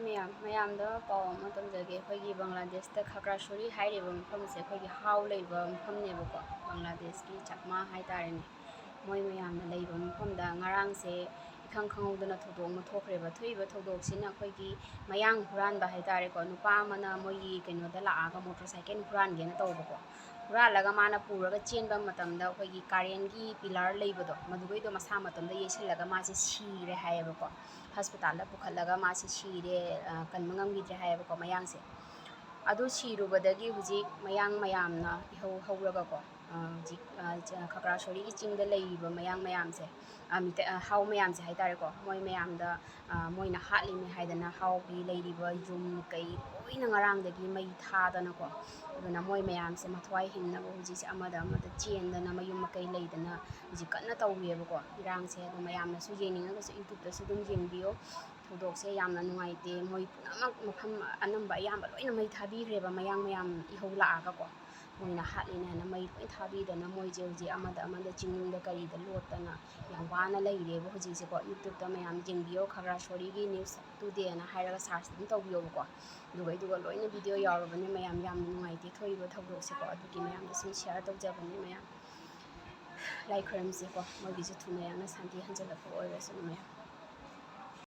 ꯃꯌꯥꯝꯗ ꯄꯥꯎ ꯑꯃ ꯇꯝꯖꯒꯦ ꯑꯩꯈꯣꯏꯒꯤ ꯕꯪꯒ꯭ꯂꯥꯗꯦꯁꯇ ꯈꯥꯒ꯭ꯔꯥꯁꯣꯔꯤ ꯍꯥꯏꯔꯤꯕ ꯃꯐꯝꯁꯦ ꯑꯩꯈꯣꯏꯒꯤ ꯍꯥꯎ ꯂꯩꯕ ꯃꯐꯝꯅꯦꯕꯀꯣ ꯕꯪꯒ꯭ꯂꯥꯗꯦꯁꯀꯤ ꯆꯛꯃꯥ ꯍꯥꯏꯇꯥꯔꯦꯅꯦ ꯃꯣꯏ ꯃꯌꯥꯝꯅ ꯂꯩꯕ ꯃꯐꯝꯗ ꯉꯔꯥꯡꯁꯦ ꯏꯈꯪ ꯈꯪꯍꯧꯗꯅ ꯊꯧꯗꯣꯛ ꯑꯃ ꯊꯣꯛꯈ꯭ꯔꯦꯕ ꯊꯣꯛꯏꯕ ꯊꯧꯗꯣꯛꯁꯤꯅ ꯑꯩꯈꯣꯏꯒꯤ ꯃꯌꯥꯡ ꯍꯨꯔꯥꯟꯕ ꯍꯥꯏꯇꯥꯔꯦꯀꯣ ꯅꯨꯄꯥ ꯑꯃꯅ ꯃꯣꯏꯒꯤ ꯀꯩꯅꯣꯗ ꯂꯥꯛꯑꯒ ꯃꯣꯇꯣꯔꯁꯥꯏꯀꯜ ꯍꯨꯔꯥꯟꯒꯦꯅ ꯇꯧꯕꯀꯣ ꯍꯨꯔꯥꯜꯂꯒ ꯃꯥꯅ ꯄꯨꯔꯒ ꯆꯦꯟꯕ ꯃꯇꯝꯗ ꯑꯩꯈꯣꯏꯒꯤ ꯀꯥꯔꯦꯟꯒꯤ ꯄꯤꯂꯔ ꯂꯩꯕꯗꯣ ꯃꯗꯨꯒꯩꯗꯣ ꯃꯁꯥ ꯃꯇꯣꯝꯗ ꯌꯩꯁꯜꯂꯒ ꯃꯥꯁꯦ ꯁꯤꯔꯦ ꯍꯥꯏꯌꯦꯕꯀꯣ ꯍꯣꯁꯄꯤꯇꯥꯜꯗ ꯄꯨꯈꯠꯂꯒ ꯃꯥꯁꯦ ꯁꯤꯔꯦ ꯀꯟꯕ ꯉꯝꯈꯤꯗ꯭ꯔꯦ ꯍꯥꯏꯌꯦꯕꯀꯣ ꯃꯌꯥꯡꯁꯦ ꯑꯗꯨ ꯁꯤꯔꯨꯕꯗꯒꯤ ꯍꯧꯖꯤꯛ ꯃꯌꯥꯝꯅ ꯏꯍꯧ ꯍꯧꯔꯒꯀꯣ ꯍꯧꯖꯤꯛ ꯈꯥꯒ꯭ꯔꯥꯁꯣꯔꯤꯒꯤ ꯆꯤꯡꯗ ꯂꯩꯔꯤꯕ ꯃꯌꯥꯝꯁꯦ ꯍꯥꯎ ꯃꯌꯥꯝꯁꯦ ꯍꯥꯏꯇꯥꯔꯦꯀꯣ ꯃꯣꯏ ꯃꯌꯥꯝꯗ ꯃꯣꯏꯅ ꯍꯥꯠꯂꯤꯅꯤ ꯍꯥꯏꯗꯅ ꯍꯥꯎꯒꯤ ꯂꯩꯔꯤꯕ ꯌꯨꯝ ꯀꯩ ꯂꯣꯏꯅ ꯉꯔꯥꯡꯗꯒꯤ ꯃꯩ ꯊꯥꯗꯅꯀꯣ ꯑꯗꯨꯅ ꯃꯣꯏ ꯃꯌꯥꯝꯁꯦ ꯃꯊ꯭ꯋꯥꯏ ꯍꯤꯡꯅꯕ ꯍꯧꯖꯤꯛꯁꯦ ꯑꯃꯗ ꯆꯦꯟꯗꯅ ꯃꯌꯨꯝ ꯃꯀꯩ ꯂꯩꯗꯅ ꯍꯧꯖꯤꯛ ꯀꯟꯅ ꯇꯧꯔꯤꯑꯕꯀꯣ ꯏꯔꯥꯡꯁꯦ ꯑꯗꯨ ꯃꯌꯥꯝꯅꯁꯨ ꯌꯦꯡꯅꯤꯡꯉꯒꯁꯨ ꯌꯨꯇ꯭ꯌꯨꯕꯇꯁꯨ ꯑꯗꯨꯝ ꯌꯦꯡꯕꯤꯌꯣ ꯊꯧꯗꯣꯛꯁꯦ ꯌꯥꯝꯅ ꯅꯨꯡꯉꯥꯏꯇꯦ ꯃꯣꯏ ꯄꯨꯝꯅꯃꯛ ꯃꯐꯝ ꯑꯅꯝꯕ ꯑꯌꯥꯝꯕ ꯂꯣꯏꯅ ꯃꯩ ꯊꯥꯕꯤꯈ꯭ꯔꯦꯕ ꯃꯌꯥꯡ ꯏꯍꯧ ꯂꯥꯛꯑꯒꯀꯣ ꯃꯣꯏꯅ ꯍꯥꯠꯂꯤꯅꯦ ꯍꯥꯏꯅ ꯃꯩ ꯂꯣꯏ ꯊꯥꯕꯤꯗꯅ ꯃꯣꯏꯁꯦ ꯍꯧꯖꯤꯛ ꯑꯃꯗ ꯆꯤꯡꯅꯨꯡꯗ ꯀꯔꯤꯗ ꯂꯣꯠꯇꯅ ꯌꯥꯝ ꯋꯥꯅ ꯂꯩꯔꯦꯕ ꯍꯧꯖꯤꯛꯁꯦꯀꯣ ꯌꯨꯇ꯭ꯌꯨꯕꯇ ꯃꯌꯥꯝ ꯌꯦꯡꯕꯤꯌꯣ ꯈꯥꯒ꯭ꯔꯥꯁꯣꯔꯤꯒꯤ ꯅ꯭ꯌꯨꯁ ꯇꯨꯗꯦꯅ ꯍꯥꯏꯔꯒ ꯁꯥꯔꯆ ꯑꯗꯨꯝ ꯇꯧꯕꯤꯌꯣꯕꯀꯣ ꯑꯗꯨꯒ ꯂꯣꯏꯅ ꯚꯤꯗꯤꯑꯣ ꯌꯥꯎꯔꯕꯅꯤ ꯃꯌꯥꯝ ꯌꯥꯝꯅ ꯅꯨꯡꯉꯥꯏꯇꯦ ꯊꯣꯛꯏꯕ ꯊꯧꯗꯣꯛꯁꯦꯀꯣ ꯑꯗꯨꯒꯤ ꯃꯌꯥꯝꯗ ꯁꯨꯝ ꯁꯤꯌꯥꯔ ꯇꯧꯖꯕꯅꯤ ꯃꯌꯥꯝ ꯂꯥꯏ ꯈꯣꯏꯔꯝꯁꯦꯀꯣ ꯃꯣꯏꯒꯤꯁꯨ ꯊꯨꯅ ꯌꯥꯝꯅ ꯁꯥꯟꯇꯤ ꯍꯟꯖꯤꯜꯂꯛꯄ ꯑꯣꯏꯔꯁꯅꯨ ꯃꯌꯥꯝ